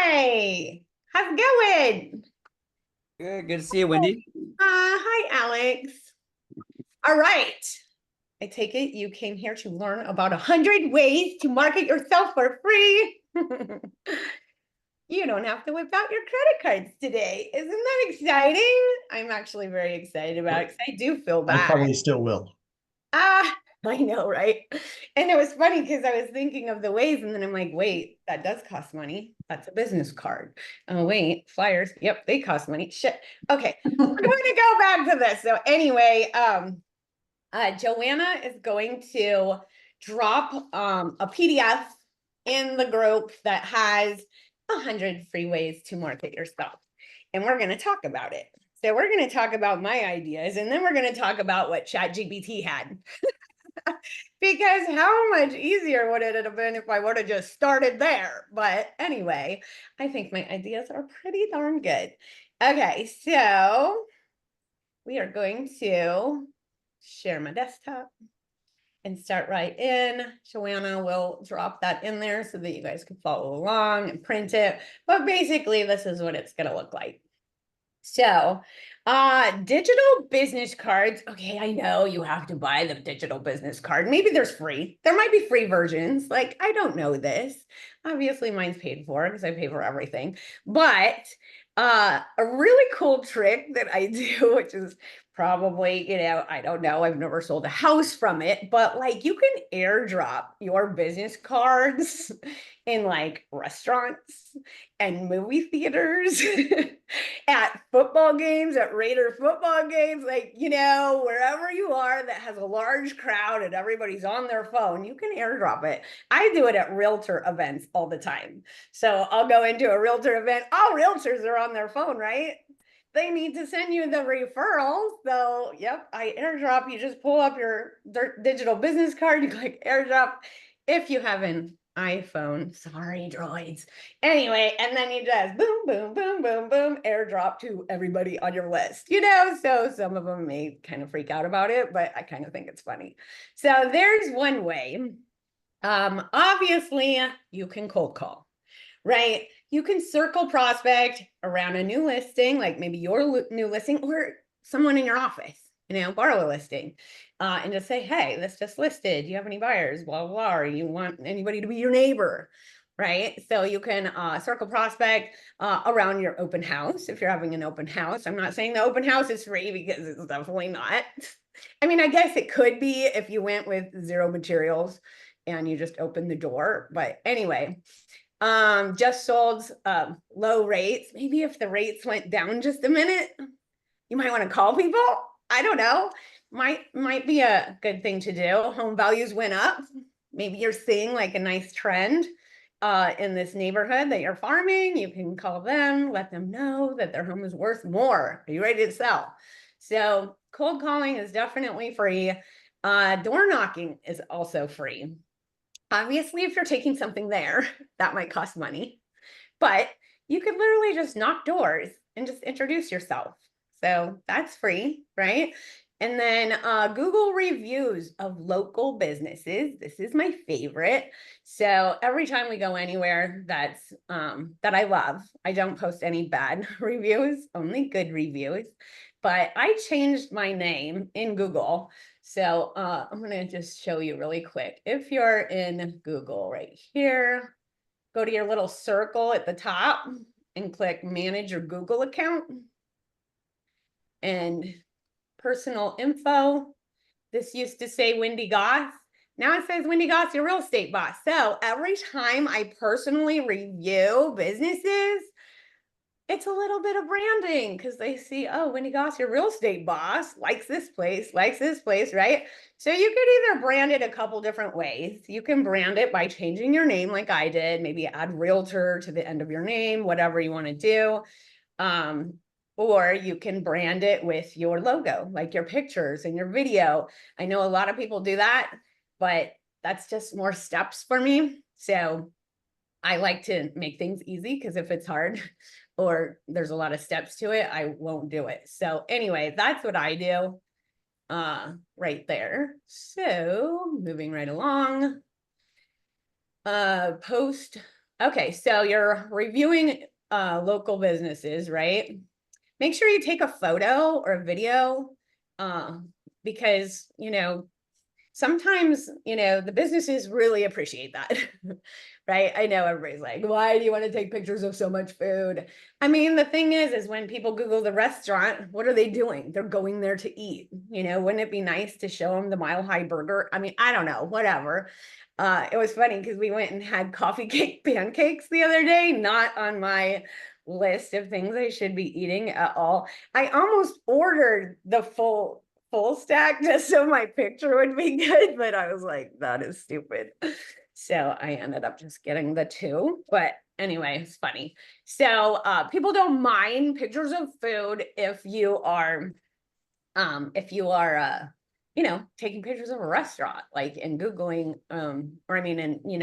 Hi, how's it going? Good to see you, Wendy. Hi, Alex. All right. I take it you came here to learn about 100 ways to market yourself for free. You don't have to whip out your credit cards today. Isn't that exciting? I'm actually very excited about it because I do feel I bad. probably still will. Ah, I know, right? And it was funny because I was thinking of the ways, and then I'm like, wait, that does cost money. That's a business card. Oh, wait, flyers. Yep, they cost money. Shit. Okay, we're going to go back to this. So anyway, Joanna is going to drop a PDF in the group that has 100 free ways to market yourself. And we're going to talk about it. So we're going to talk about my ideas, and then we're going to talk about what ChatGPT had. Because how much easier would it have been if I would have just started there? But anyway, I think my ideas are pretty darn good. Okay, so we are going to share my desktop and start right in. Joanna will drop that in there so that you guys can follow along and print it. But basically, this is what it's going to look like. So, digital business cards. Okay, I know you have to buy the digital business card. Maybe there's free. There might be free versions. Like, I don't know this. Obviously, mine's paid for because I pay for everything. But a really cool trick that I do, which is probably, I don't know, I've never sold a house from it, but like you can airdrop your business cards in like restaurants and movie theaters at football games, at Raider football games, like, wherever you are that has a large crowd and everybody's on their phone, you can airdrop it. I do it at realtor events all the time. So I'll go into a realtor event. All realtors are on their phone, right? They need to send you the referrals. So, yep, I airdrop. You just pull up your digital business card, you click airdrop. If you have an iPhone, sorry, droids. Anyway, and then you just boom, boom, boom, boom, boom, airdrop to everybody on your list, So some of them may kind of freak out about it, but I kind of think it's funny. So there's one way. Obviously, you can cold call, right? You can circle prospect around a new listing, like maybe your new listing or someone in your office, borrow a listing, and just say, hey, this just listed. Do you have any buyers? Blah, blah, blah. Or you want anybody to be your neighbor, right? So you can circle prospect around your open house if you're having an open house. I'm not saying the open house is free because it's definitely not. I mean, I guess it could be if you went with zero materials and you just opened the door. But anyway, just sold low rates. Maybe if the rates went down just a minute, you might want to call people. I don't know. Might be a good thing to do. Home values went up. Maybe you're seeing like a nice trend in this neighborhood that you're farming. You can call them, let them know that their home is worth more. Are you ready to sell? So cold calling is definitely free. Door knocking is also free. Obviously, if you're taking something there, that might cost money, but you could literally just knock doors and just introduce yourself. So that's free, right? And then Google reviews of local businesses. This is my favorite. So every time we go anywhere that's that I love, I don't post any bad reviews, only good reviews. But I changed my name in Google. So I'm going to just show you really quick. If you're in Google right here, go to your little circle at the top and click manage your Google account and personal info. This used to say Wendy Goss. Now it says Wendy Goss, your real estate boss. So every time I personally review businesses, it's a little bit of branding because they see, oh, Wendy Goss, your real estate boss, likes this place, right? So you could either brand it a couple different ways. You can brand it by changing your name like I did, maybe add realtor to the end of your name, whatever you want to do. Or you can brand it with your logo, like your pictures and your video. I know a lot of people do that, but that's just more steps for me. So I like to make things easy because if it's hard or there's a lot of steps to it, I won't do it. So anyway, that's what I do right there. So moving right along, post Okay, so you're reviewing local businesses, right? Make sure you take a photo or a video, because sometimes the businesses really appreciate that. Right? I know everybody's like, why do you want to take pictures of so much food? I mean, the thing is when people Google the restaurant, what are they doing? They're going there to eat. Wouldn't it be nice to show them the Mile High Burger? I mean, I don't know, whatever. It was funny because we went and had coffee cake pancakes the other day, not on my list of things I should be eating at all. I almost ordered the full stack just so my picture would be good, but I was like, that is stupid. So I ended up just getting the two, but anyway, it's funny. So people don't mind pictures of food if you are taking pictures of a restaurant, like and Googling, and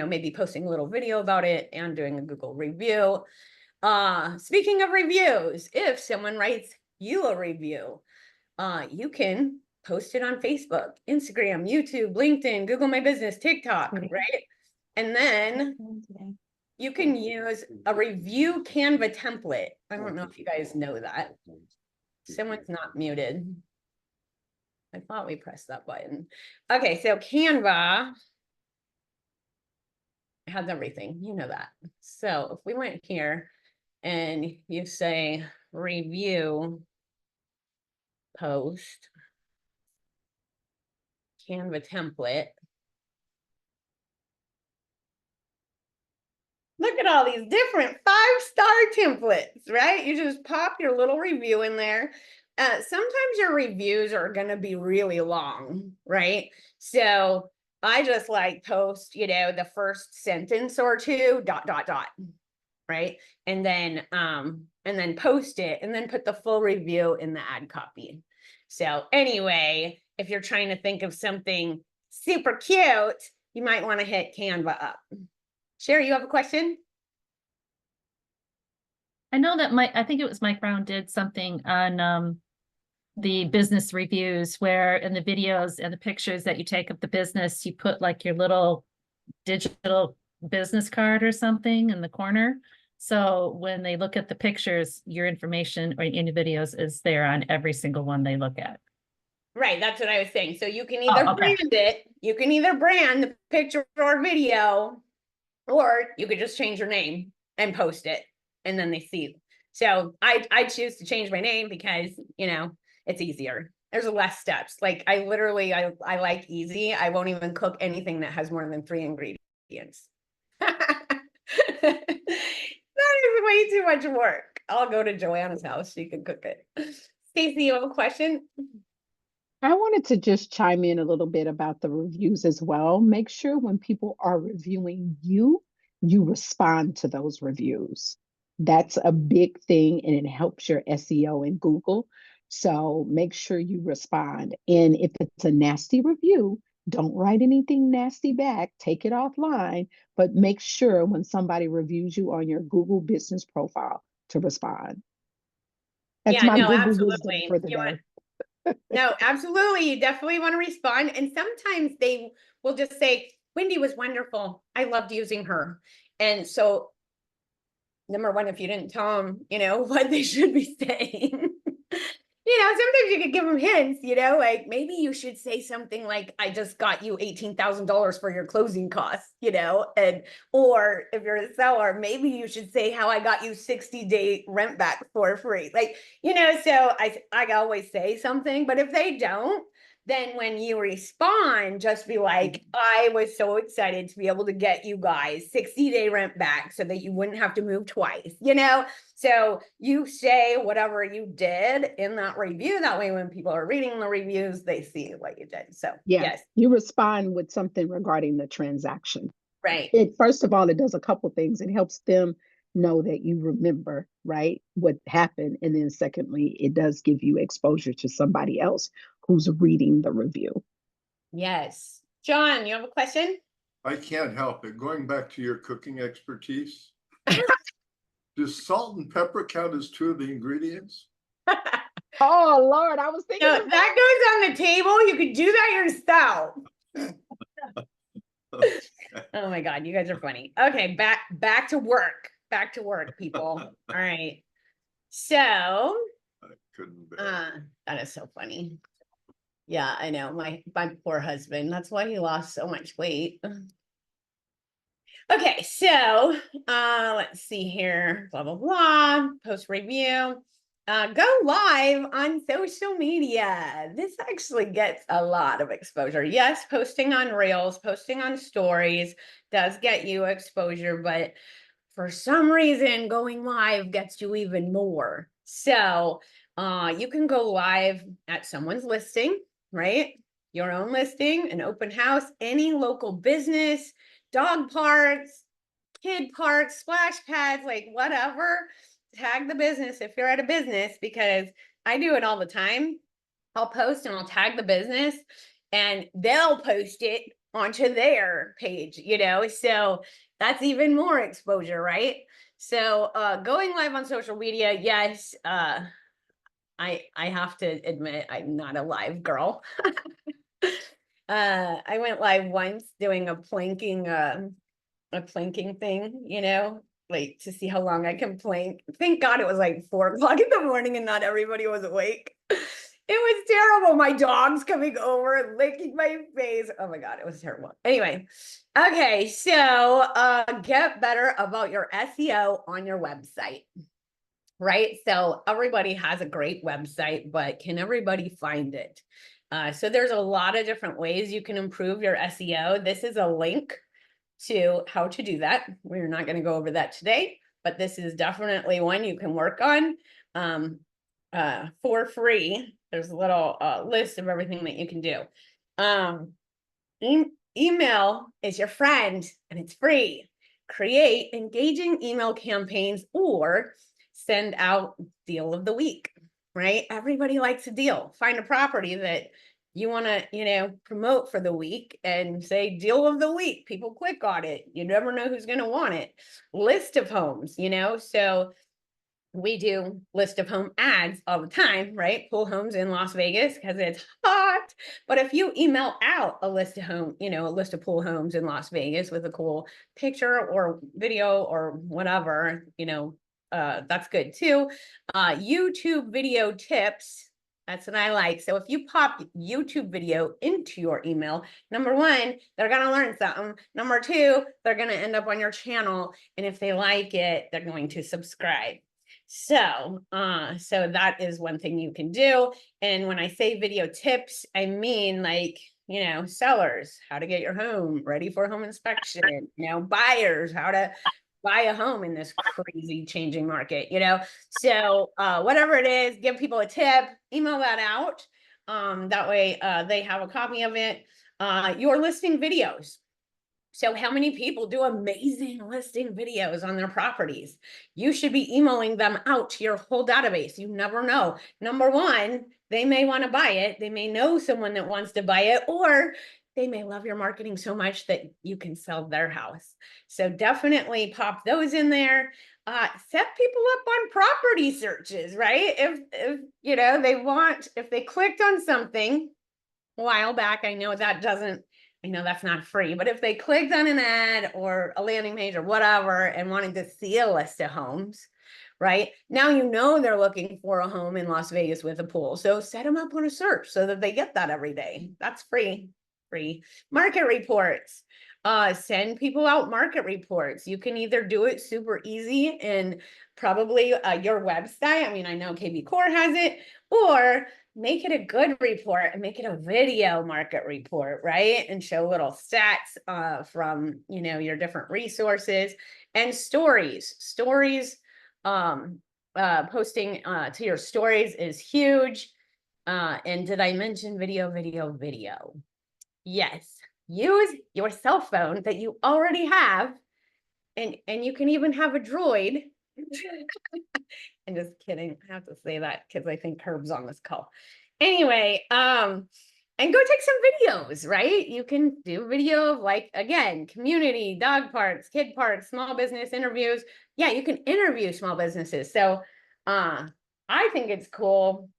maybe posting a little video about it and doing a Google review. Speaking of reviews, if someone writes you a review, you can post it on Facebook, Instagram, YouTube, LinkedIn, Google My Business, TikTok, right? And then you can use a review Canva template. I don't know if you guys know that. Someone's not muted. I thought we pressed that button. Okay, so Canva has everything, you know that. So if we went here and you say review post Canva template. Look at all these different 5-star templates, right? You just pop your little review in there. Sometimes your reviews are going to be really long, right? So I just like post, the first sentence or two, ... right? And then post it and then put the full review in the ad copy. So anyway, if you're trying to think of something super cute, you might want to hit Canva up. Sherry, you have a question? I know that I think it was Mike Brown did something on the business reviews where in the videos and the pictures that you take of the business, you put like your little digital business card or something in the corner. So when they look at the pictures, your information or in the videos is there on every single one they look at. Right, that's what I was saying. So you can either brand it, you can either brand the picture or video, or you could just change your name and post it, and then they see. So I choose to change my name because it's easier. There's less steps. Like I like easy. I won't even cook anything that has more than 3 ingredients. That is way too much work. I'll go to Joanna's house. She can cook it. Stacey, you have a question? I wanted to just chime in a little bit about the reviews as well. Make sure when people are reviewing you, you respond to those reviews. That's a big thing and it helps your SEO in Google. So make sure you respond. And if it's a nasty review, don't write anything nasty back, take it offline, but make sure when somebody reviews you on your Google business profile to respond. That's my Google wisdom for the day. No, absolutely. You definitely want to respond. And sometimes they will just say, Wendy was wonderful. I loved using her. And so, number one, if you didn't tell them, what they should be saying, sometimes you could give them hints, like maybe you should say something like, I just got you $18,000 for your closing costs, or if you're a seller, maybe you should say how I got you 60-day rent back for free. So I always say something, but if they don't, then when you respond, just be like, I was so excited to be able to get you guys 60-day rent back so that you wouldn't have to move twice, So you say whatever you did in that review. That way, when people are reading the reviews, they see what you did. So yes. You respond with something regarding the transaction. Right. First of all, it does a couple things. It helps them know that you remember, right, what happened. And then secondly, it does give you exposure to somebody else who's reading the review. Yes. John, you have a question? I can't help it. Going back to your cooking expertise, does salt and pepper count as 2 of the ingredients? Oh, Lord, I was thinking that goes on the table. You could do that yourself. Oh my God, you guys are funny. Okay, back to work. Back to work, people. All right. So, I couldn't bear. that is so funny. Yeah, I know. My poor husband. That's why he lost so much weight. Okay, so let's see here. Blah blah blah. Post review. Go live on social media. This actually gets a lot of exposure. Yes, posting on Reels, posting on stories does get you exposure, but for some reason, going live gets you even more. So you can go live at someone's listing, right? Your own listing, an open house, any local business, dog parks, kid parks, splash pads, like whatever. Tag the business if you're at a business, because I do it all the time. I'll post and I'll tag the business and they'll post it onto their page, so that's even more exposure, right? So going live on social media, yes, I have to admit I'm not a live girl. I went live once doing a planking thing, like to see how long I can plank. Thank God it was like 4 o'clock in the morning and not everybody was awake. It was terrible. My dog's coming over and licking my face. Oh my God, it was terrible. Anyway, okay, so get better about your SEO on your website, right? So everybody has a great website, but can everybody find it? So there's a lot of different ways you can improve your SEO. This is a link to how to do that. We're not going to go over that today, but this is definitely one you can work on for free. There's a little list of everything that you can do. Email is your friend and it's free. Create engaging email campaigns or send out deal of the week, right? Everybody likes a deal. Find a property that you want to, promote for the week and say deal of the week. People click on it. You never know who's going to want it. List of homes, so we do list of home ads all the time, right? Pool homes in Las Vegas because it's hot. But if you email out a list of a list of pool homes in Las Vegas with a cool picture or video or whatever, that's good too. YouTube video tips. That's what I like. So if you pop YouTube video into your email, number one, they're going to learn something. Number two, they're going to end up on your channel. And if they like it, they're going to subscribe. So that is one thing you can do. And when I say video tips, I mean like, sellers, how to get your home ready for home inspection, buyers, how to buy a home in this crazy changing market, so whatever it is, give people a tip, email that out. That way they have a copy of it. Your listing videos. So how many people do amazing listing videos on their properties? You should be emailing them out to your whole database. You never know. Number one, they may want to buy it. They may know someone that wants to buy it, or they may love your marketing so much that you can sell their house. So definitely pop those in there. Set people up on property searches, right? If if they clicked on something a while back, I know that's not free, but if they clicked on an ad or a landing page or whatever and wanted to see a list of homes, right? Now they're looking for a home in Las Vegas with a pool. So set them up on a search so that they get that every day. That's free. Market reports. Send people out market reports. You can either do it super easy and probably your website. I mean, I know KB Core has it, or make it a good report and make it a video market report, right? And show little stats from, your different resources and stories. Posting to your stories is huge. And did I mention video? Yes. Use your cell phone that you already have. And you can even have a droid. I'm just kidding. I have to say that because I think Herb's on this call. Anyway, and go take some videos, right? You can do video of again, community, dog parks, kid parks, small business interviews. Yeah, you can interview small businesses. So I think it's cool.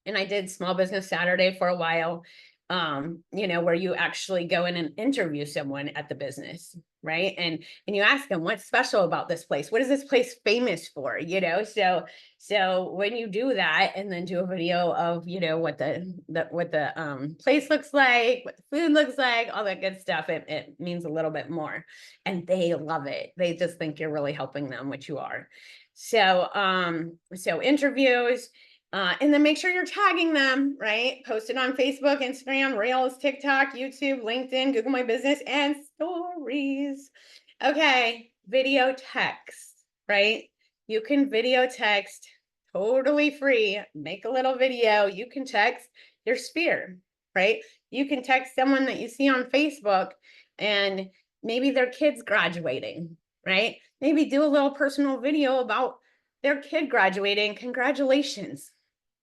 And I did Small Business Saturday for a while. where you actually go in and interview someone at the business, right? And you ask them, what's special about this place? What is this place famous for? So when you do that and then do a video of, what the place looks like, what the food looks like, all that good stuff, it means a little bit more. And they love it. They just think you're really helping them, which you are. So interviews, and then make sure you're tagging them, right? Post it on Facebook, Instagram, Reels, TikTok, YouTube, LinkedIn, Google My Business, and stories. Okay, video text, right? You can video text totally free. Make a little video. You can text your sphere, right? You can text someone that you see on Facebook and maybe their kid's graduating, right? Maybe do a little personal video about their kid graduating. Congratulations.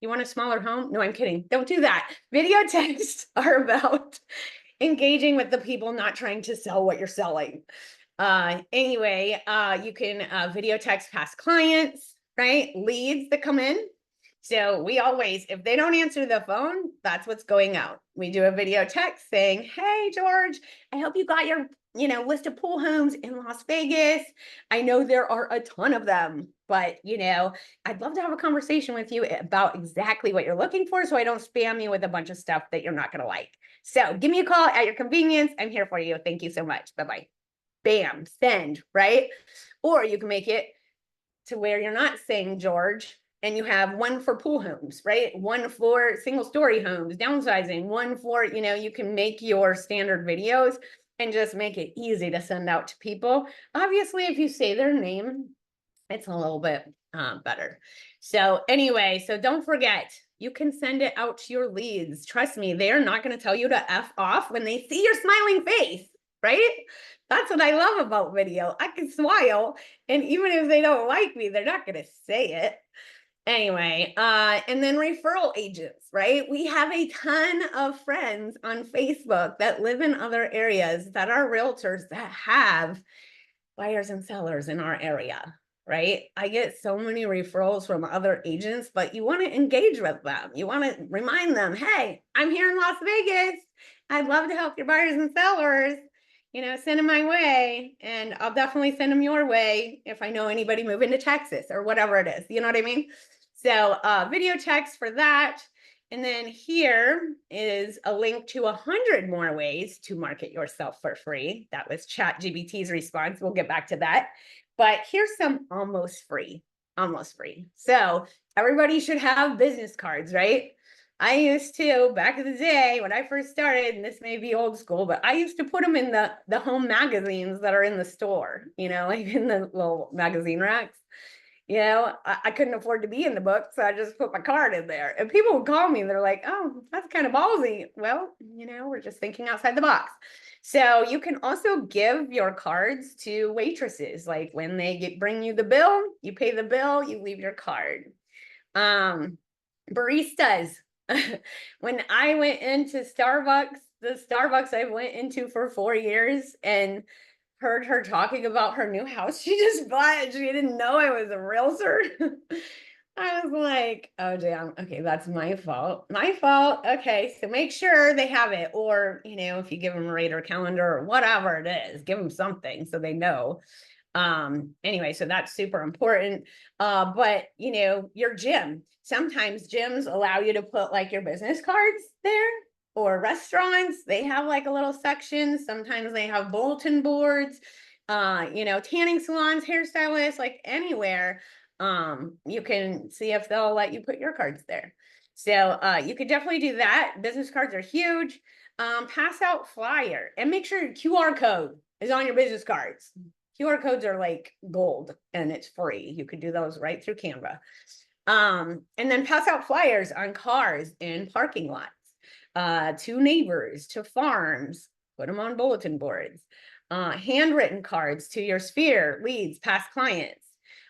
You want a smaller home? No, I'm kidding. Don't do that. Video texts are about engaging with the people, not trying to sell what you're selling. Anyway, you can video text past clients, right? Leads that come in. So we always, if they don't answer the phone, that's what's going out. We do a video text saying, hey, George, I hope you got your, list of pool homes in Las Vegas. I know there are a ton of them, but, I'd love to have a conversation with you about exactly what you're looking for so I don't spam you with a bunch of stuff that you're not going to like. So give me a call at your convenience. I'm here for you. Thank you so much. Bye-bye. Bam, send, right? Or you can make it to where you're not saying George, and you have one for pool homes, right? One for single story homes, downsizing, one for, you can make your standard videos and just make it easy to send out to people. Obviously, if you say their name, it's a little bit better. So anyway, so don't forget, you can send it out to your leads. Trust me, they're not going to tell you to F off when they see your smiling face, right? That's what I love about video. I can smile, and even if they don't like me, they're not going to say it. Anyway, and then referral agents, right? We have a ton of friends on Facebook that live in other areas that are realtors that have buyers and sellers in our area, right? I get so many referrals from other agents, but you want to engage with them. You want to remind them, hey, I'm here in Las Vegas. I'd love to help your buyers and sellers. Send them my way, and I'll definitely send them your way if I know anybody moving to Texas or whatever it is. You know what I mean? So video text for that. And then here is a link to 100 more ways to market yourself for free. That was ChatGPT's response. We'll get back to that. But here's some almost free. So everybody should have business cards, right? I used to, back in the day when I first started, and this may be old school, but I used to put them in the home magazines that are in the store, like in the little magazine racks. I couldn't afford to be in the book, so I just put my card in there. And people would call me and they're like, oh, that's kind of ballsy. Well, we're just thinking outside the box. So you can also give your cards to waitresses. Like when they bring you the bill, you pay the bill, you leave your card. Baristas. When I went into Starbucks, the Starbucks I went into for 4 years and heard her talking about her new house she just bought, and she didn't know I was a realtor. I was like, oh damn, okay, that's my fault. Okay, so make sure they have it, or if you give them a radar calendar or whatever it is, give them something so they know. Anyway, so that's super important. But your gym, sometimes gyms allow you to put like your business cards there, or restaurants, they have like a little section. Sometimes they have bulletin boards, tanning salons, hairstylists, like anywhere. You can see if they'll let you put your cards there. So you could definitely do that. Business cards are huge. Pass out flyer and make sure your QR code is on your business cards. QR codes are like gold and it's free. You could do those right through Canva. And then pass out flyers on cars in parking lots, to neighbors, to farms, put them on bulletin boards, handwritten cards to your sphere, leads, past clients,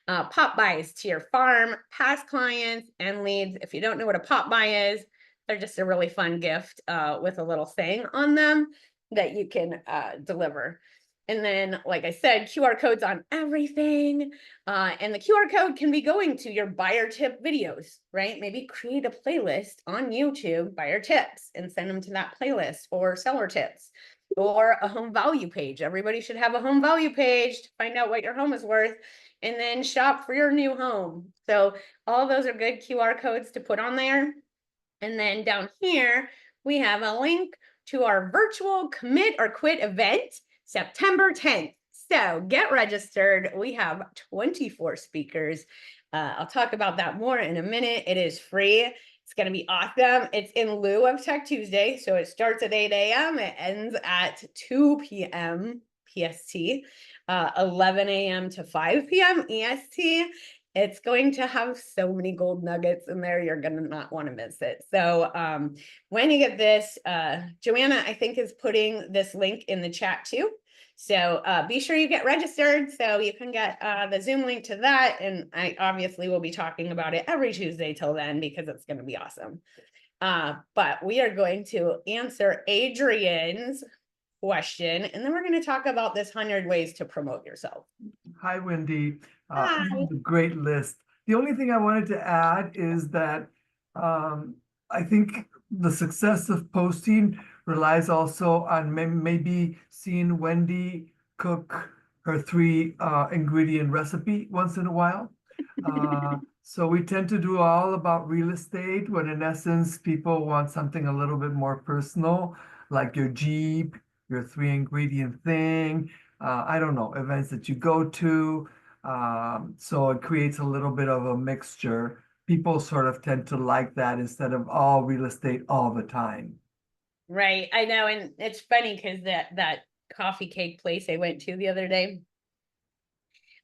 pop buys to your farm, past clients and leads. If you don't know what a pop buy is, they're just a really fun gift with a little saying on them that you can deliver. And then, like I said, QR codes on everything. And the QR code can be going to your buyer tip videos, right? Maybe create a playlist on YouTube, buyer tips, and send them to that playlist, or seller tips, or a home value page. Everybody should have a home value page to find out what your home is worth, and then shop for your new home. So all those are good QR codes to put on there. And then down here, we have a link to our virtual commit or quit event, September 10th. So get registered. We have 24 speakers. I'll talk about that more in a minute. It is free. It's going to be awesome. It's in lieu of Tech Tuesday. So it starts at 8 a.m. It ends at 2 p.m. PST, 11 a.m. to 5 p.m. EST. It's going to have so many gold nuggets in there. You're going to not want to miss it. So when you get this, Joanna, I think, is putting this link in the chat too. So be sure you get registered so you can get the Zoom link to that. And I obviously will be talking about it every Tuesday till then, because it's going to be awesome. But we are going to answer Adrian's question, and then we're going to talk about this 100 ways to promote yourself. Hi, Wendy. Hi. This is a great list. The only thing I wanted to add is that I think the success of posting relies also on maybe seeing Wendy cook her 3 ingredient recipe once in a while. So we tend to do all about real estate, when in essence, people want something a little bit more personal, like your Jeep, your 3 ingredient thing. I don't know, events that you go to. So it creates a little bit of a mixture. People sort of tend to like that instead of all real estate all the time. Right, I know, and it's funny because that coffee cake place I went to the other day,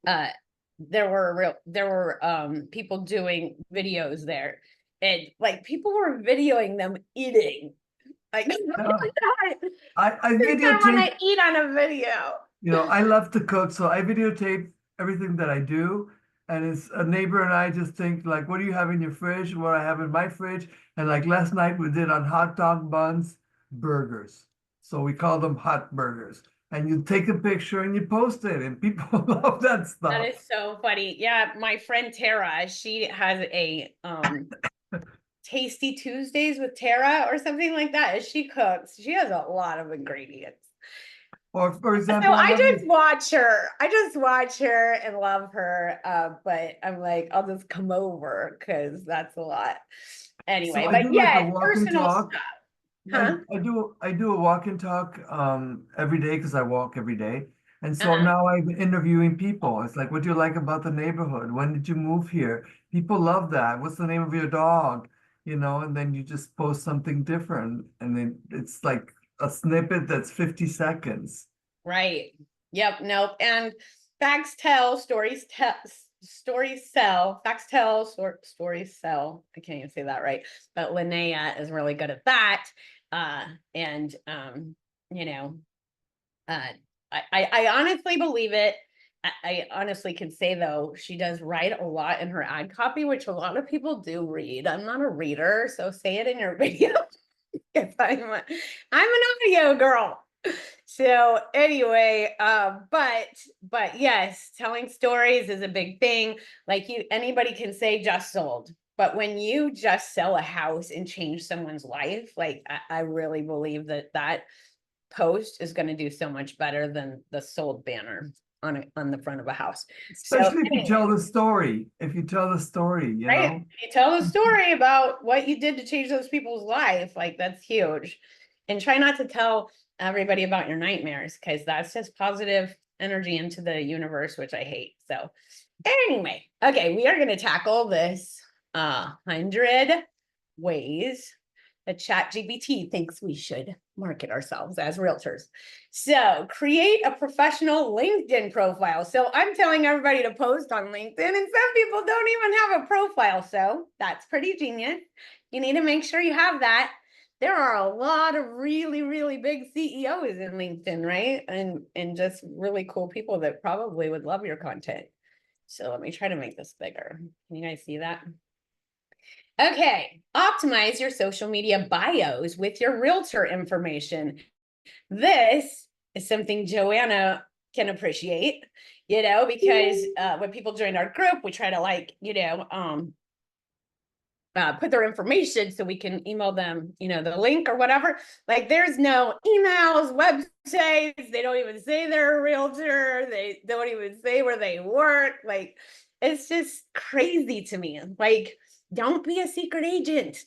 there were people doing videos there, and like people were videoing them eating. Like, I I want videotape, to eat on a video. you know, I love to cook, so I videotape everything that I do. And it's a neighbor and I just think like, what do you have in your fridge? What I have in my fridge. And like last night we did on hot dog buns, burgers. So we call them hot burgers. And you take a picture and you post it, and people love that stuff. That is so funny. Yeah, my friend Tara, she has a Tasty Tuesdays with Tara or something like that. As she cooks, she has a lot of ingredients. Or for So example, I love just this- watch her. I just watch her and love her. But I'm like, I'll just come over because that's a lot. Anyway, So I but do like yeah, a walk and personal talk. stuff. Huh? I do a walk and talk every day because I walk every day. And so Uh-huh. now I'm interviewing people. It's like, what do you like about the neighborhood? When did you move here? People love that. What's the name of your dog? You know, and then you just post something different. And then it's like a snippet that's 50 seconds. Right. Yep. Nope. And facts tell, stories sell. Facts tell, stories sell. I can't even say that right. But Linnea is really good at that. You know, I honestly believe it. I honestly can say though, she does write a lot in her ad copy, which a lot of people do read. I'm not a reader, so say it in your video. If I'm an audio girl. So anyway, but yes, telling stories is a big thing. Like anybody can say just sold, but when you just sell a house and change someone's life, like I really believe that post is going to do so much better than the sold banner on the front of a house. Especially if you tell the story. If you tell the story, you right? know. You tell a story about what you did to change those people's life, like that's huge. And try not to tell everybody about your nightmares, because that's just positive energy into the universe, which I hate. So anyway, okay, we are going to tackle this 100 ways that ChatGPT thinks we should market ourselves as realtors. So create a professional LinkedIn profile. So I'm telling everybody to post on LinkedIn, and some people don't even have a profile. So that's pretty genius. You need to make sure you have that. There are a lot of really, really big CEOs in LinkedIn, right? And just really cool people that probably would love your content. So let me try to make this bigger. Can you guys see that? Okay, optimize your social media bios with your realtor information. This is something Joanna can appreciate, because when people join our group, we try to like, put their information so we can email them, the link or whatever. Like there's no emails, websites. They don't even say they're a realtor. They don't even say where they work. Like it's just crazy to me. Like, don't be a secret agent.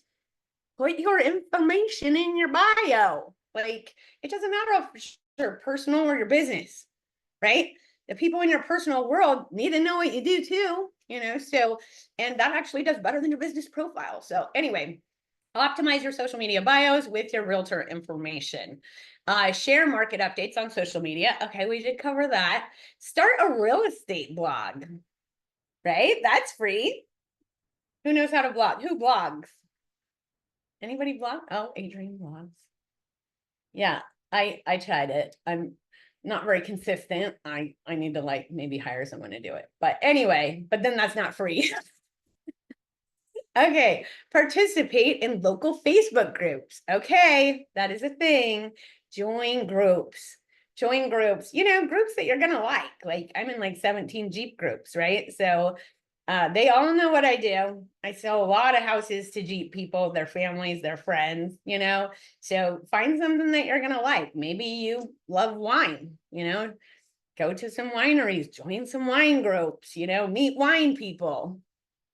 Put your information in your bio. Like it doesn't matter if it's your personal or your business, right? The people in your personal world need to know what you do too, so, and that actually does better than your business profile. So anyway, optimize your social media bios with your realtor information. Share market updates on social media. Okay, we did cover that. Start a real estate blog, right? That's free. Who knows how to blog? Who blogs? Anybody blog? Oh, Adrienne blogs. Yeah, I tried it. I'm not very consistent. I need to like maybe hire someone to do it. But anyway, but then that's not free. Okay, participate in local Facebook groups. Okay, that is a thing. Join groups. Join groups, groups that you're gonna like. Like I'm in like 17 Jeep groups, right? So they all know what I do. I sell a lot of houses to Jeep people, their families, their friends, so find something that you're going to like. Maybe you love wine, go to some wineries, join some wine groups, meet wine people.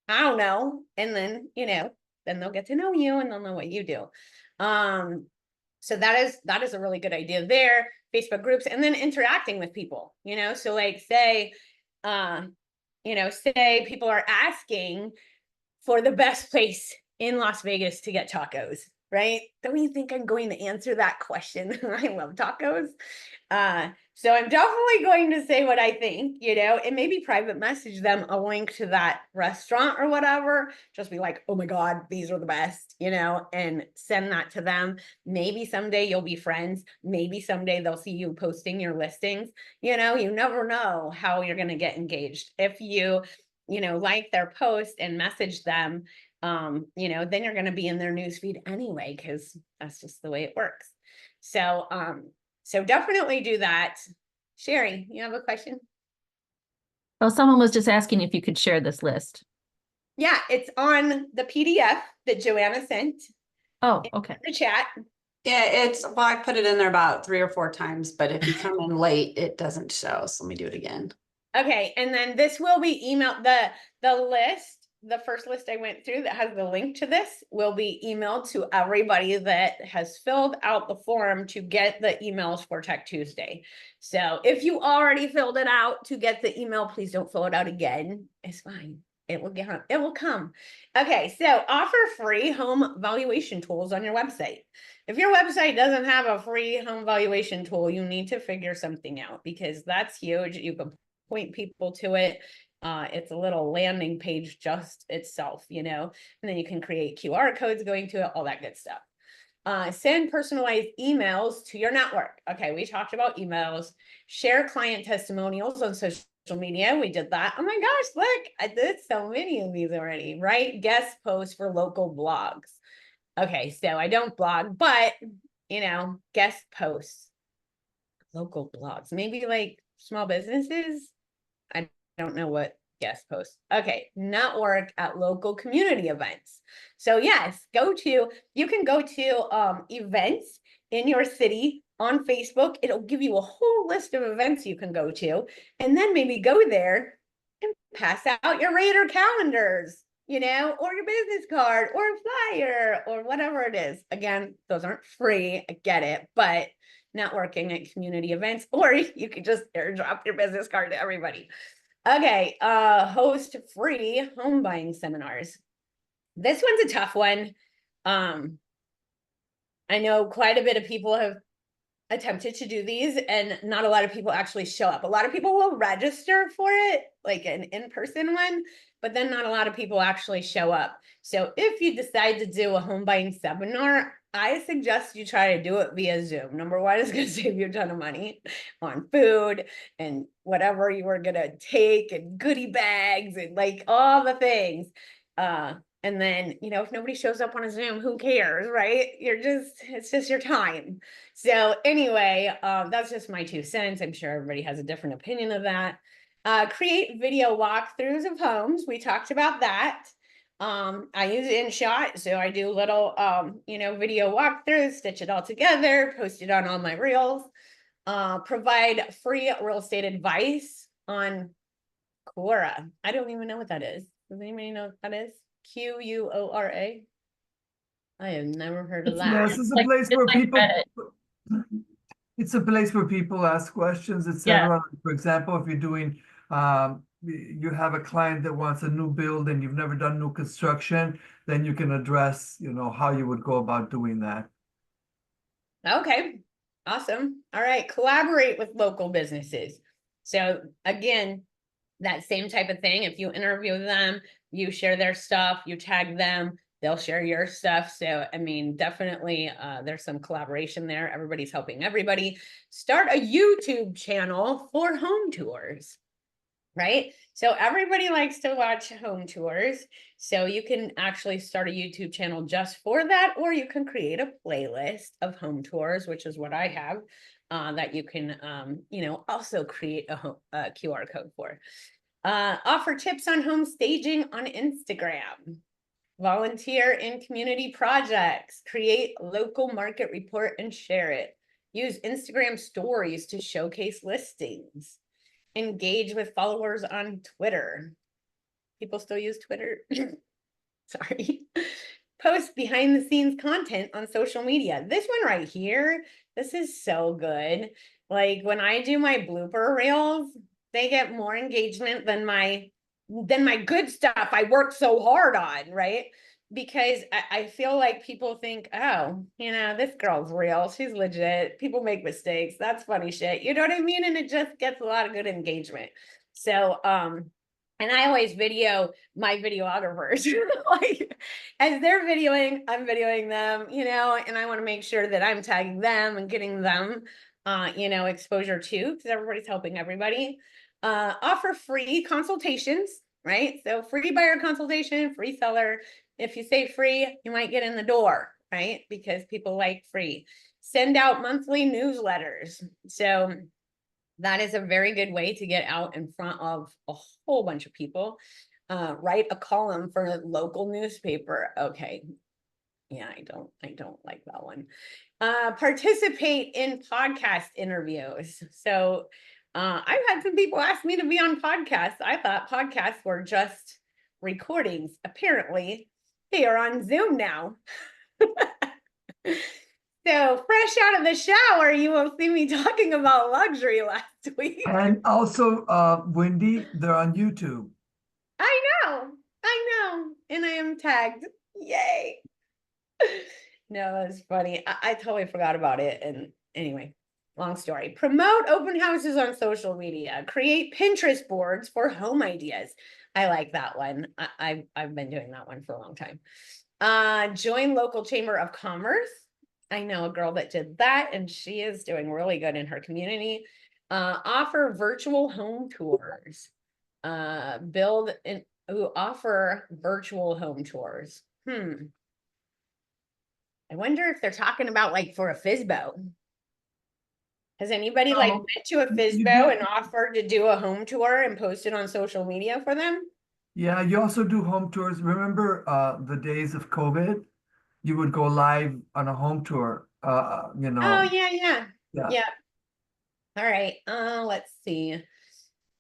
I don't know. And then, then they'll get to know you and they'll know what you do. So that is a really good idea there. Facebook groups, and then interacting with people, so like say people are asking for the best place in Las Vegas to get tacos, right? Don't you think I'm going to answer that question? I love tacos. So I'm definitely going to say what I think, and maybe private message them a link to that restaurant or whatever. Just be like, oh my God, these are the best, and send that to them. Maybe someday you'll be friends. Maybe someday they'll see you posting your listings. You never know how you're going to get engaged. If you, like their post and message them, then you're going to be in their newsfeed anyway, because that's just the way it works. So definitely do that. Sherry, you have a question? Well, someone was just asking if you could share this list. Yeah, it's on the PDF that Joanna sent Oh, okay. in the chat. Yeah, I put it in there about 3 or 4 times, but if you come in late, it doesn't show. So let me do it again. Okay, and then this will be emailed. The list, the first list I went through that has the link to this will be emailed to everybody that has filled out the form to get the emails for Tech Tuesday. So if you already filled it out to get the email, please don't fill it out again. It's fine. It will come. Okay, so offer free home valuation tools on your website. If your website doesn't have a free home valuation tool, you need to figure something out, because that's huge. You can point people to it. It's a little landing page just itself, and then you can create QR codes going to it, all that good stuff. Send personalized emails to your network. Okay, we talked about emails. Share client testimonials on social media. We did that. Oh my gosh, look, I did so many of these already, right? Guest posts for local blogs. Okay, so I don't blog, but, guest posts, local blogs, maybe like small businesses. I don't know what guest posts. Okay, network at local community events. So yes, you can go to events in your city on Facebook. It'll give you a whole list of events you can go to, and then maybe go there and pass out your Raider calendars, or your business card or a flyer or whatever it is. Again, those aren't free, I get it, but networking at community events, or you could just airdrop your business card to everybody. Okay, host free home buying seminars. This one's a tough one. I know quite a bit of people have attempted to do these, and not a lot of people actually show up. A lot of people will register for it, like an in-person one, but then not a lot of people actually show up. So if you decide to do a home buying seminar, I suggest you try to do it via Zoom. Number one, it's going to save you a ton of money on food and whatever you were going to take and goodie bags and like all the things. And then, you know, if nobody shows up on a Zoom, who cares, right? It's just your time. So anyway, that's just my 2 cents. I'm sure everybody has a different opinion of that. Create video walkthroughs of homes. We talked about that. I use InShot, so I do little, you know, video walkthroughs, stitch it all together, post it on all my reels. Provide free real estate advice on Quora. I don't even know what that is. Does anybody know what that is? Quora? I have never heard of that. Yes, it's a Like- place it's where like people. Reddit. It's a place where people ask questions, etc. For example, if you're doing, you have a client that wants a new build and you've never done new construction, then you can address, you know, how you would go about doing that. Okay, awesome. All right, collaborate with local businesses. So again, that same type of thing. If you interview them, you share their stuff, you tag them, they'll share your stuff. So, I mean, definitely there's some collaboration there. Everybody's helping everybody. Start a YouTube channel for home tours, right? So everybody likes to watch home tours. So you can actually start a YouTube channel just for that, or you can create a playlist of home tours, which is what I have, that you can, you know, also create a QR code for. Offer tips on home staging on Instagram. Volunteer in community projects. Create local market report and share it. Use Instagram stories to showcase listings. Engage with followers on Twitter. People still use Twitter? Sorry. Post behind the scenes content on social media. This one right here, this is so good. Like when I do my blooper reels, they get more engagement than my good stuff I worked so hard on, right? Because I feel like people think, oh, you know, this girl's real, she's legit, people make mistakes, that's funny shit, you know what I mean? And it just gets a lot of good engagement. So and I always video my videographers, like as they're videoing, I'm videoing them, you know, and I want to make sure that I'm tagging them and getting them, you know, exposure too, because everybody's helping everybody. Offer free consultations, right? So free buyer consultation, free seller. If you say free, you might get in the door, right? Because people like free. Send out monthly newsletters. So that is a very good way to get out in front of a whole bunch of people. Write a column for a local newspaper. Okay. Yeah, I don't like that one. Participate in podcast interviews. So I've had some people ask me to be on podcasts. I thought podcasts were just recordings. Apparently, they are on Zoom now. So fresh out of the shower, you will see me talking about luxury last week. And also, Wendy, they're on YouTube. I know, and I am tagged. Yay. No, that's funny. I totally forgot about it. And anyway, long story. Promote open houses on social media. Create Pinterest boards for home ideas. I like that one. I've been doing that one for a long time. Join local chamber of commerce. I know a girl that did that, and she is doing really good in her community. Offer virtual home tours. Build and offer virtual home tours. I wonder if they're talking about like for a FSBO. Has anybody like No, went to a you FSBO do- and offered to do a home tour and post it on social media for them? Yeah, you also do home tours. Remember, the days of COVID? You would go live on a home tour, you know. Oh, yeah. Yeah. All right, let's see.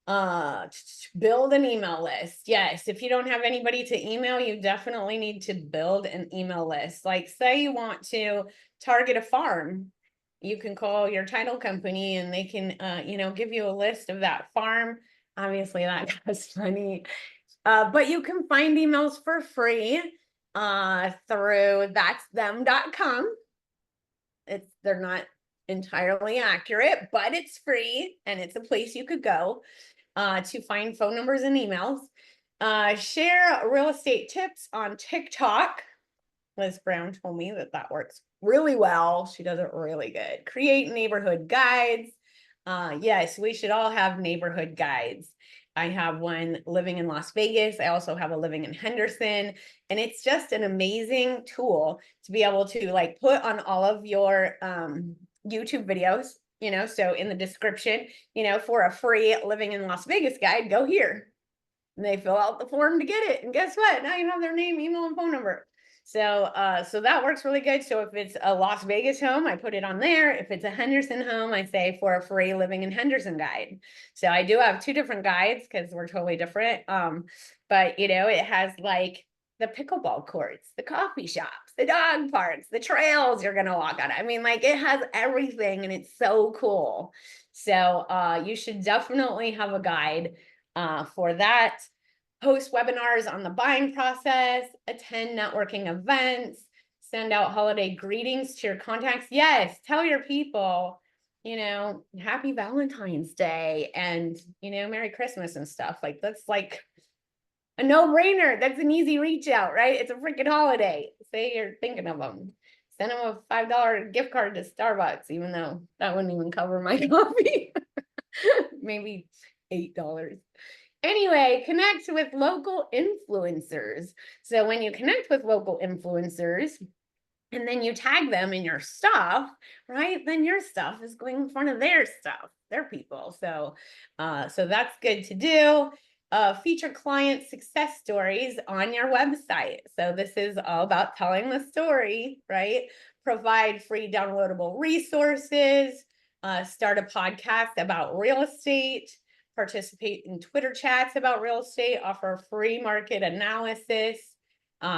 Build an email list. Yes, if you don't have anybody to email, you definitely need to build an email list. Like say you want to target a farm, you can call your title company and they can, you know, give you a list of that farm. Obviously that costs money, but you can find emails for free through that'sthem.com. They're not entirely accurate, but it's free and it's a place you could go to find phone numbers and emails. Share real estate tips on TikTok. Liz Brown told me that works really well. She does it really good. Create neighborhood guides. Yes, we should all have neighborhood guides. I have one living in Las Vegas. I also have a living in Henderson. And it's just an amazing tool to be able to like put on all of your YouTube videos, you know, so in the description, you know, for a free living in Las Vegas guide, go here. And they fill out the form to get it. And guess what? Now you have their name, email, and phone number. So so that works really good. So if it's a Las Vegas home, I put it on there. If it's a Henderson home, I say for a free living in Henderson guide. So I do have 2 different guides because we're totally different. But you know, it has like the pickleball courts, the coffee shops, the dog parks, the trails you're gonna walk on. I mean, like it has everything and it's so cool. So you should definitely have a guide for that. Host webinars on the buying process, attend networking events, send out holiday greetings to your contacts. Yes, tell your people, you know, happy Valentine's Day and, you know, Merry Christmas and stuff. Like that's like a no-brainer. That's an easy reach out, right? It's a freaking holiday. Say you're thinking of them. Send them a $5 gift card to Starbucks, even though that wouldn't even cover my coffee. Maybe $8. Anyway, connect with local influencers. So when you connect with local influencers and then you tag them in your stuff, right? Then your stuff is going in front of their stuff, their people. So, so that's good to do. Feature client success stories on your website. So this is all about telling the story, right? Provide free downloadable resources, start a podcast about real estate, participate in Twitter chats about real estate, offer free market analysis.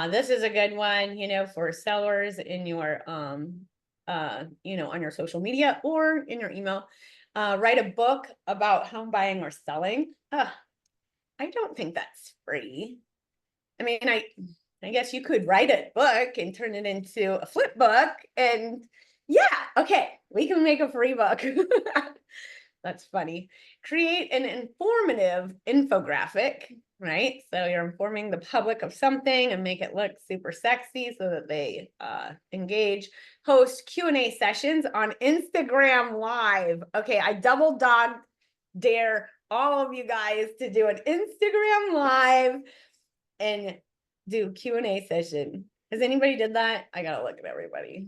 This is a good one, you know, for sellers in your, you know, on your social media or in your email. Write a book about home buying or selling. I don't think that's free. I mean, I guess you could write a book and turn it into a flip book and yeah, okay, we can make a free book. That's funny. Create an informative infographic, right? So you're informing the public of something and make it look super sexy so that they engage. Host Q&A sessions on Instagram Live. Okay, I double dog dare all of you guys to do an Instagram Live and do Q&A session. Has anybody did that? I gotta look at everybody.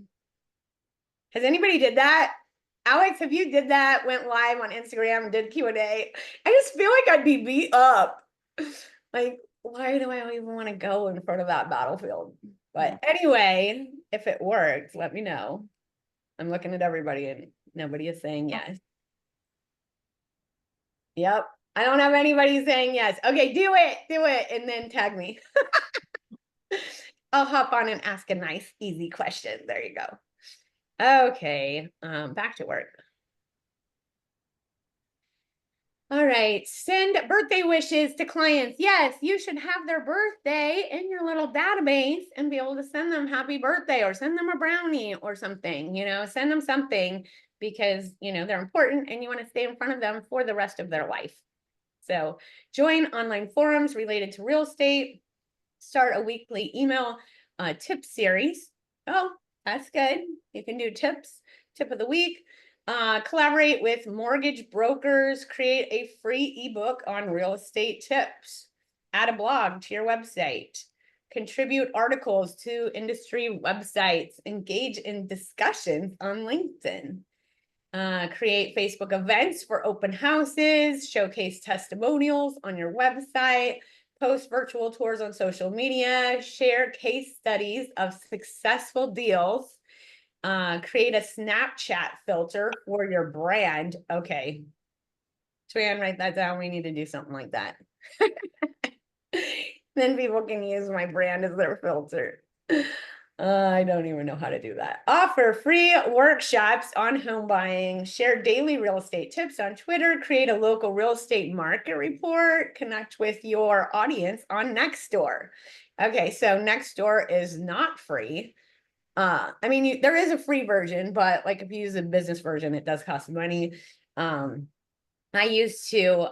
Has anybody did that? Alex, if you did that, went live on Instagram and did Q&A, I just feel like I'd be beat up. Like, why do I even want to go in front of that battlefield? But anyway, if it works, let me know. I'm looking at everybody and nobody is saying yes. Yep. I don't have anybody saying yes. Okay, do it, and then tag me. I'll hop on and ask a nice, easy question. There you go. Okay, back to work. All right, send birthday wishes to clients. Yes, you should have their birthday in your little database and be able to send them happy birthday or send them a brownie or something, you know, send them something because, you know, they're important and you want to stay in front of them for the rest of their life. So join online forums related to real estate, start a weekly email tip series. Oh, that's good. You can do tips, tip of the week. Collaborate with mortgage brokers, create a free ebook on real estate tips, add a blog to your website, contribute articles to industry websites, engage in discussions on LinkedIn, create Facebook events for open houses, showcase testimonials on your website, post virtual tours on social media, share case studies of successful deals, create a Snapchat filter for your brand. Okay. Joanne, write that down. We need to do something like that. Then people can use my brand as their filter. I don't even know how to do that. Offer free workshops on home buying, share daily real estate tips on Twitter, create a local real estate market report, connect with your audience on Nextdoor. Okay, so Nextdoor is not free. I mean, there is a free version, but like if you use a business version, it does cost money. I used to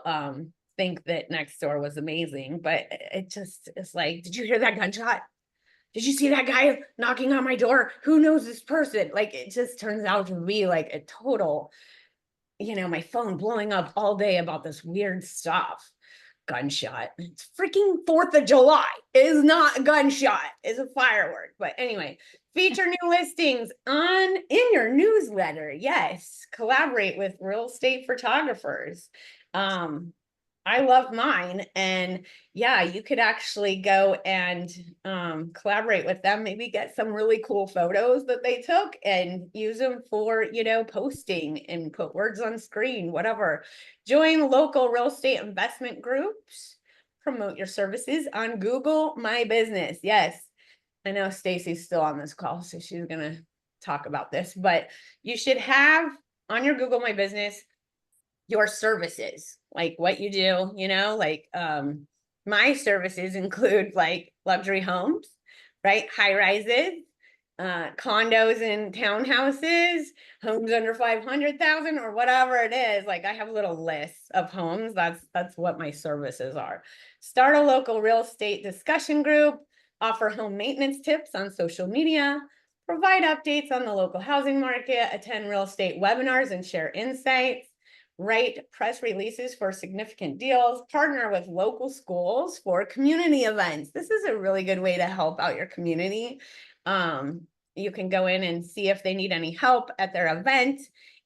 think that Nextdoor was amazing, but it just is like, did you hear that gunshot? Did you see that guy knocking on my door? Who knows this person? Like, it just turns out to be like a total, you know, my phone blowing up all day about this weird stuff. gunshot. It's freaking 4th of July. It is not a gunshot. It's a firework. But anyway, feature new listings in your newsletter. Yes. Collaborate with real estate photographers. I love mine, and yeah, you could actually go and collaborate with them, maybe get some really cool photos that they took and use them for, posting and put words on screen, whatever. Join local real estate investment groups, promote your services on Google My Business. Yes, I know Stacy's still on this call, so she's gonna talk about this, but you should have on your Google My Business your services, like what you do, like my services include like luxury homes, right? High rises, condos and townhouses, homes under 500,000 or whatever it is. Like I have little lists of homes. That's what my services are. Start a local real estate discussion group, offer home maintenance tips on social media, provide updates on the local housing market, attend real estate webinars and share insights, write press releases for significant deals, partner with local schools for community events. This is a really good way to help out your community. You can go in and see if they need any help at their event.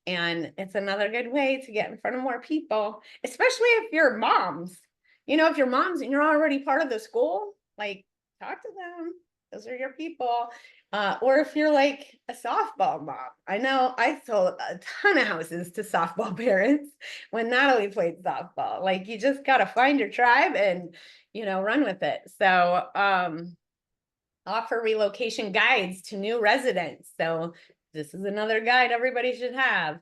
And it's another good way to get in front of more people, especially if you're moms. If you're moms and you're already part of the school, like talk to them. Those are your people. Or if you're like a softball mom. I know I sold a ton of houses to softball parents when Natalie played softball. Like you just got to find your tribe and, run with it. So, offer relocation guides to new residents. So this is another guide everybody should have.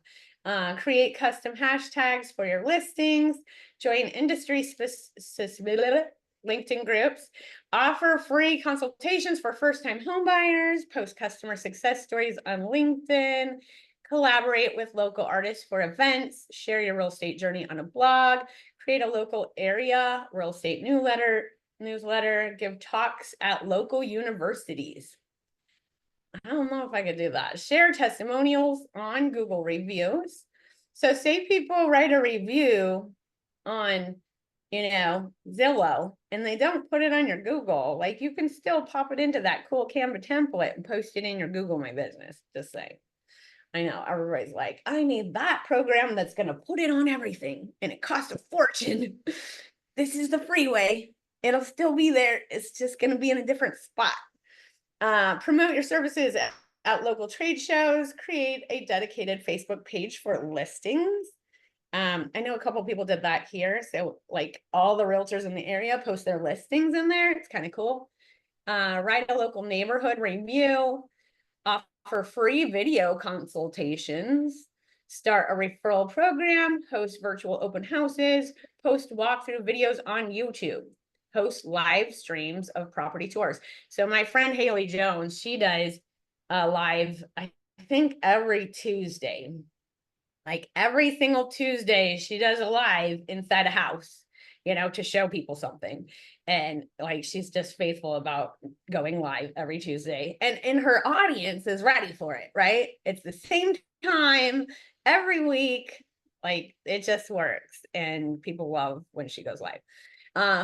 Create custom hashtags for your listings, join industry specific LinkedIn groups, offer free consultations for first-time home buyers, post customer success stories on LinkedIn, collaborate with local artists for events, share your real estate journey on a blog, create a local area real estate newsletter, give talks at local universities. I don't know if I could do that. Share testimonials on Google reviews. So say people write a review on, Zillow, and they don't put it on your Google, like you can still pop it into that cool Canva template and post it in your Google My Business, just say. I know everybody's like, I need that program that's going to put it on everything and it costs a fortune. This is the free way. It'll still be there. It's just going to be in a different spot. Promote your services at local trade shows, create a dedicated Facebook page for listings. I know a couple people did that here. So like all the realtors in the area post their listings in there. It's kind of cool. Write a local neighborhood review, offer free video consultations, start a referral program, host virtual open houses, post walkthrough videos on YouTube, host live streams of property tours. So my friend Haley Jones, she does live, I think every Tuesday. Like every single Tuesday, she does a live inside a house, to show people something. And like, she's just faithful about going live every Tuesday. And her audience is ready for it, right? It's the same time every week. Like it just works. And people love when she goes live.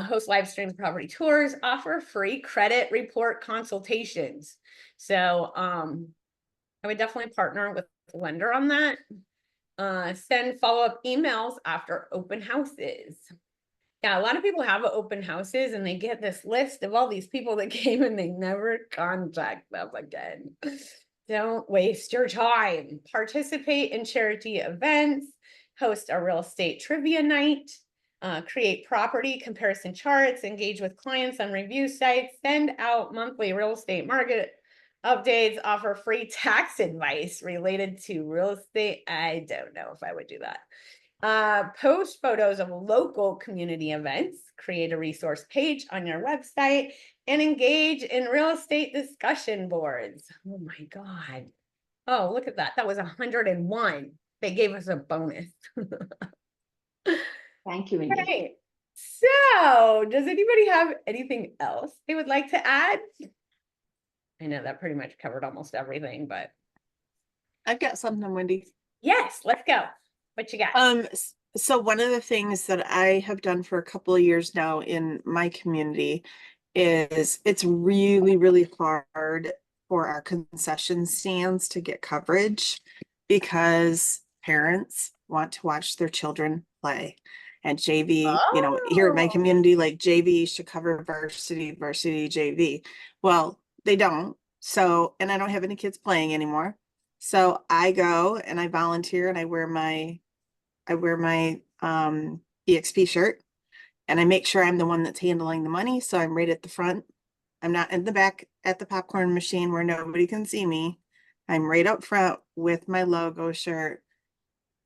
Host live streams, property tours, offer free credit report consultations. So I would definitely partner with a lender on that. Send follow-up emails after open houses. Yeah, a lot of people have open houses and they get this list of all these people that came and they never contact them again. Don't waste your time. Participate in charity events, host a real estate trivia night, create property comparison charts, engage with clients on review sites, send out monthly real estate market updates, offer free tax advice related to real estate. I don't know if I would do that. Post photos of local community events, create a resource page on your website, and engage in real estate discussion boards. Oh my God. Oh, look at that. That was 101. They gave us a bonus. Thank you, Wendy. Right. So does anybody have anything else they would like to add? I know that pretty much covered almost everything, but I've got something, Wendy. yes, let's go. What you got? So one of the things that I have done for a couple of years now in my community is it's really, really hard for our concession stands to get coverage because parents want to watch their children play. And JV, here at my Oh. community, like JV should cover varsity JV. Well, they don't. So, and I don't have any kids playing anymore. So I go and I volunteer and I wear my EXP shirt and I make sure I'm the one that's handling the money. So I'm right at the front. I'm not in the back at the popcorn machine where nobody can see me. I'm right up front with my logo shirt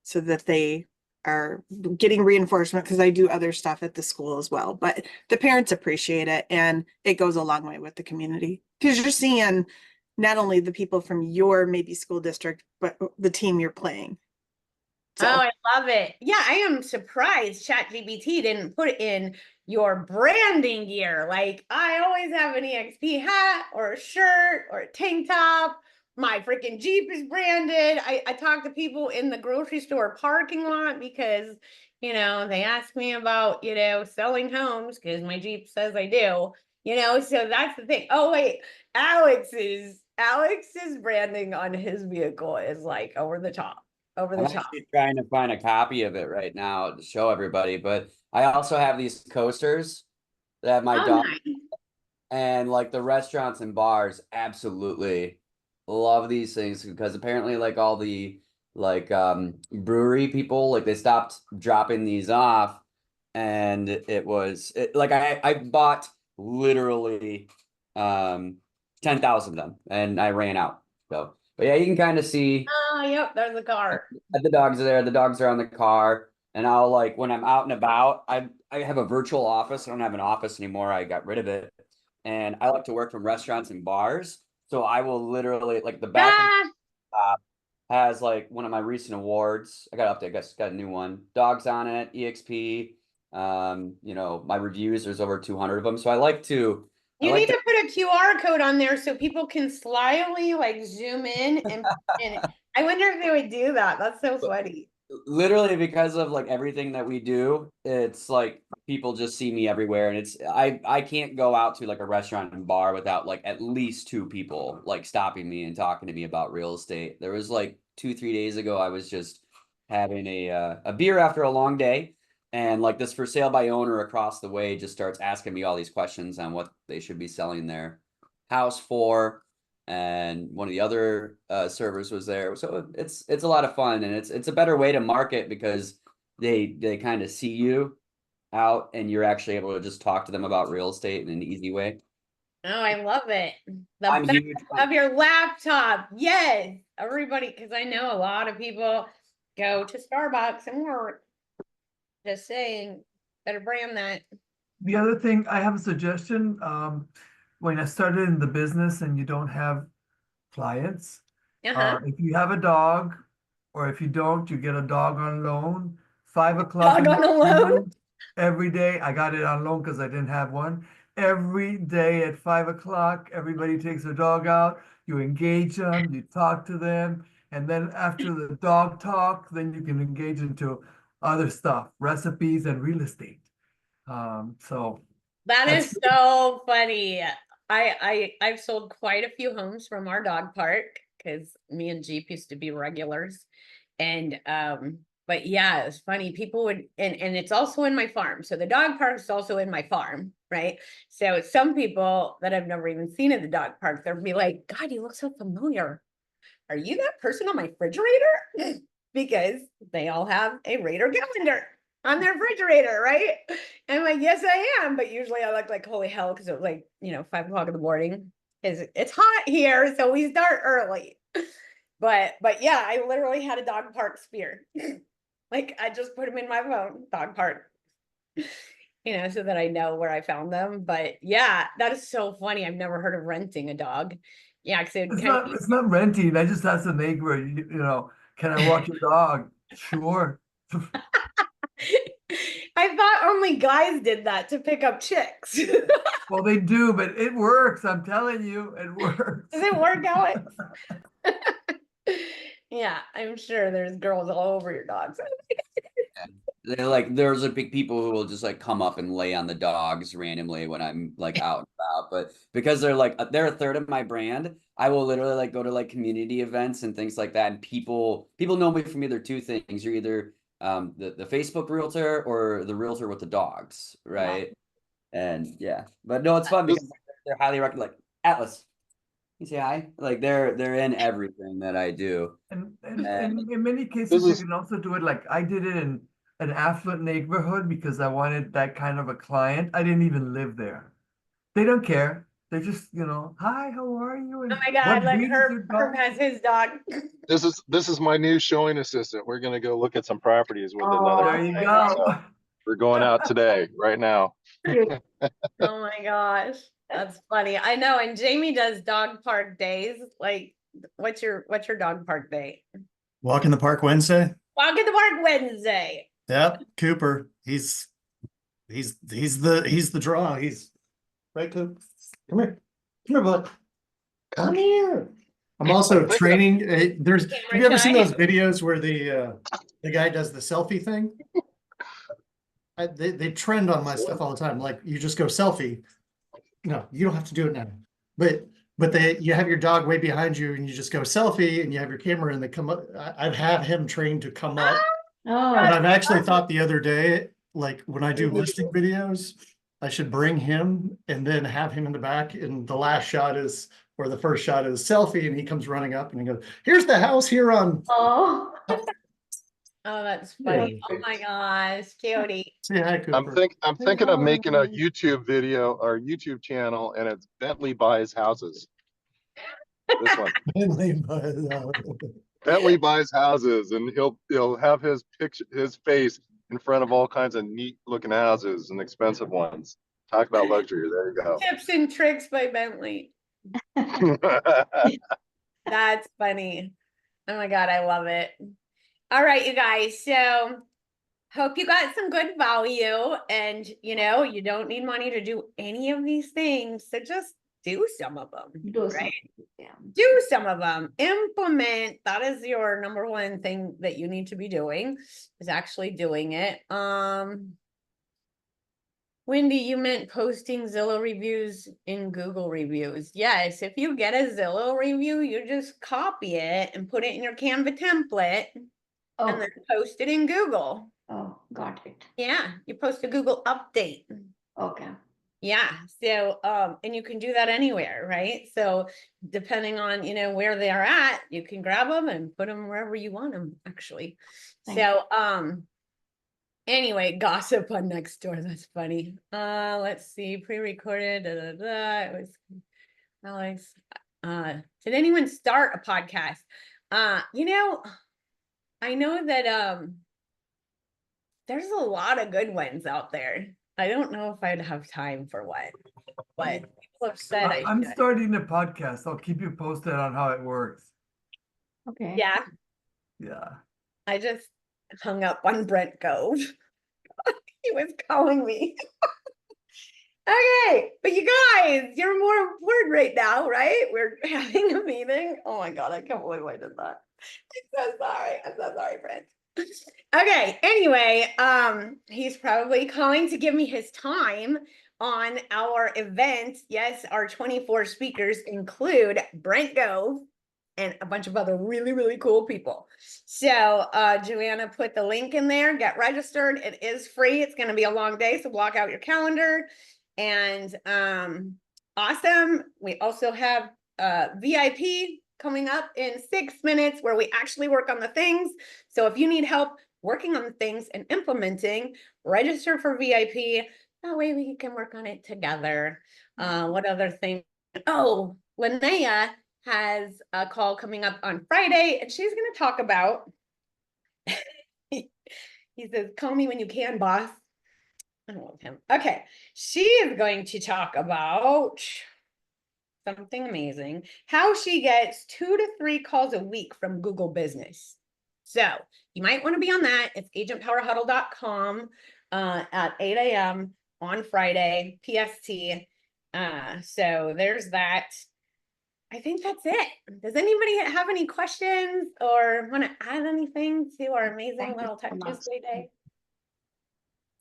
so that they are getting reinforcement because I do other stuff at the school as well. But the parents appreciate it and it goes a long way with the community because you're seeing not only the people from your maybe school district, but the team you're playing. So, Oh, I love it. Yeah, I am surprised ChatGPT didn't put in your branding gear. Like, I always have an EXP hat or a shirt or a tank top. My freaking Jeep is branded. I talk to people in the grocery store parking lot because, they ask me about, selling homes because my Jeep says I do, so that's the thing. Oh, wait, Alex's branding on his vehicle is like over the top. Over the I'm top. actually trying to find a copy of it right now to show everybody, but I also have these coasters that my Oh, dog nice. and like the restaurants and bars absolutely love these things because apparently like all the brewery people like they stopped dropping these off and I bought literally 10,000 of them and I ran out. So but yeah, you can kind of see Oh, yep, there's a car. the dogs are there, the dogs are on the car, and I'll like when I'm out and about, I have a virtual office. I don't have an office anymore. I got rid of it. And I like to work from restaurants and bars. So I will literally like the back of Ah, the top has like one of my recent awards. I got got a new one. Dogs on it, EXP. My reviews, there's over 200 of them. So I like to you need to put a QR code on there so people can slyly like zoom in and I wonder if they would do that. That's so funny. literally because of like everything that we do, it's like people just see me everywhere and it's I can't go out to like a restaurant and bar without like at least two people like stopping me and talking to me about real estate. There was like 2-3 days ago I was just having a beer after a long day and like this for sale by owner across the way just starts asking me all these questions on what they should be selling their house for, and one of the other servers was there. So it's a lot of fun, and it's a better way to market because they kind of see you out, and you're actually able to just talk to them about real estate in an easy way. Oh, I love it. The I'm back huge. of your laptop. Yes. Everybody, because I know a lot of people go to Starbucks and work. Just saying, better brand that. The other thing, I have a suggestion. When I started in the business and you don't have clients, Uh-huh. if you have a dog, or if you don't, you get a dog on loan. 5 o'clock Dog in on the a loan? morning, every day. I got it on loan because I didn't have one. Every day at 5 o'clock, everybody takes their dog out. You engage them, you talk to them, and then after the dog talk, then you can engage into other stuff, recipes and real estate. So That that's is so funny. I've sold quite a few homes from our dog park because me and Jeep used to be regulars. And but yeah, it's funny. People would and it's also in my farm. So the dog park is also in my farm, right? So some people that I've never even seen at the dog park, they'll be like, God, you look so familiar. Are you that person on my refrigerator? Because they all have a Raider calendar on their refrigerator, right? And I'm like, yes, I am. But usually I look like holy hell because it was like, 5 o'clock in the morning. Because it's hot here, so we start early. But yeah, I literally had a dog park spear. Like I just put them in my phone, dog park. So that I know where I found them. But yeah, that is so funny. I've never heard of renting a dog. Yeah, because it would kind of it's not renting. I just asked the neighbor, can I walk your dog? Sure. I thought only guys did that to pick up chicks. Well, they do, but it works. I'm telling you, it works. Does it work, Alex? Yeah, I'm sure there's girls all over your dogs. they're like, there's a big people who will just like come up and lay on the dogs randomly when I'm like out and about. But because they're like, they're a third of my brand, I will literally like go to like community events and things like that. And people know me from either two things. You're either the Facebook realtor or the realtor with the dogs, right? And yeah, but no, it's fun because they're highly recommended. Like Atlas, you say hi. Like they're in everything that I do. And And in many cases, you can also do it like I did it in an affluent neighborhood because I wanted that kind of a client. I didn't even live there. They don't care. They're just, hi, how are you? And Oh my God, what like breed is your Herb dog? has his dog. This is my new showing assistant. We're gonna go look at some properties with Aw. another. There you client. go. So we're going out today, right now. Oh my gosh, that's funny. I know, and Jamie does dog park days. Like, what's your dog park day? Walk in the park Wednesday. Walk in the park Wednesday. Yep, Cooper. He's the draw. He's right, Coop. Come here. Come here, bud. Come here. I'm also training. Have you ever seen those videos where the guy does the selfie thing? They trend on my stuff all the time. Like you just go selfie. No, you don't have to do it now. But you have your dog way behind you and you just go selfie and you have your camera and they come up. I've had him trained to come up. Oh, And I've actually thought the other day, like when I do listing videos, I should bring him and then have him in the back. And the last shot is, or the first shot is selfie and he comes running up and he goes, here's the house here on. oh, that's funny. Yeah. Oh my gosh, Jody. Say hi, Cooper. I'm thinking of making a YouTube video or YouTube channel, and it's Bentley buys houses. This one. Bentley buys houses, and he'll have his face in front of all kinds of neat looking houses and expensive ones. Talk about luxury. There you go. Tips and tricks by Bentley. That's funny. Oh my God, I love it. All right, you guys. So hope you got some good value, and you don't need money to do any of these things. So just do some of them, right? Do some of them. Implement. That is your number one thing that you need to be doing, is actually doing it. Wendy, you meant posting Zillow reviews in Google reviews. Yes, if you get a Zillow review, you just copy it and put it in your Canva template and then post it in Google. Oh, got it. Yeah, you post a Google update. Okay. Yeah, so and you can do that anywhere, right? So depending on where they are at, you can grab them and put them wherever you want them, actually. So anyway, gossip on Nextdoor. That's funny. Let's see, pre-recorded. It was Alex. Did anyone start a podcast? I know that there's a lot of good ones out there. I don't know if I'd have time for one, but people have said I'm should. starting a podcast. I'll keep you posted on how it works. Okay. Yeah, Yeah. I just hung up on Brent Gove. He was calling me. Okay, but you guys, you're more important right now, right? We're having a meeting. Oh my God, I can't believe I did that. I'm so sorry, Brent. Okay, anyway, he's probably calling to give me his time on our event. Yes, our 24 speakers include Brent Gove and a bunch of other really, really cool people. So Joanna put the link in there, get registered. It is free. It's going to be a long day, so block out your calendar. And awesome. We also have VIP coming up in 6 minutes where we actually work on the things. So if you need help working on the things and implementing, register for VIP. That way we can work on it together. What other thing? Oh, Linnea has a call coming up on Friday, and she's going to talk about, he says, call me when you can, boss. I love him. Okay. She is going to talk about something amazing, how she gets 2 to 3 calls a week from Google Business. So you might want to be on that. It's agentpowerhuddle.com at 8 a.m. on Friday, PST. So there's that. I think that's it. Does anybody have any questions or want to add anything to our amazing little Tech Tuesday day?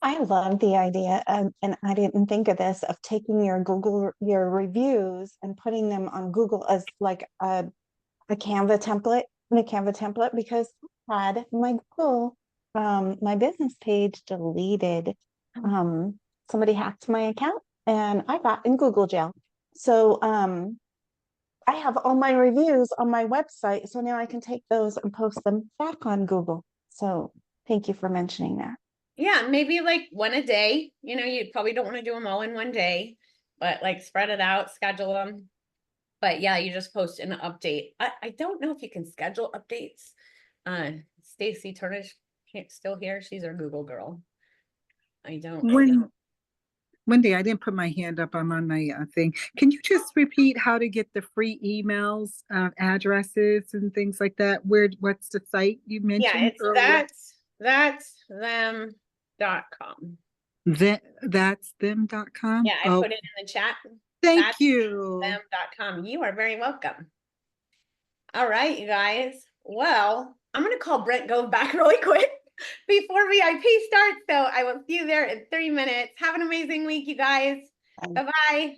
I love the idea, and I didn't think of this, of taking your reviews and putting them on Google as like a Canva template, because I had my Google, my business page deleted. Somebody hacked my account and I got in Google jail. So, I have all my reviews on my website, so now I can take those and post them back on Google. So thank you for mentioning that. Yeah, maybe like one a day. You know, you probably don't want to do them all in one day, but like spread it out, schedule them. But yeah, you just post an update. I don't know if you can schedule updates. Stacy Turnish can't still here. She's our Google girl. I don't know. Wendy, I didn't put my hand up. I'm on my thing. Can you just repeat how to get the free emails, addresses and things like that? What's the site you mentioned? Yeah, it's earlier? that's them.com. That's them.com? Yeah, I Oh, put it in the chat. thank That's you. them.com. You are very welcome. All right, you guys. Well, I'm going to call Brent Gove back really quick before VIP starts. So I will see you there in 3 minutes. Have an amazing week, you guys. Bye-bye.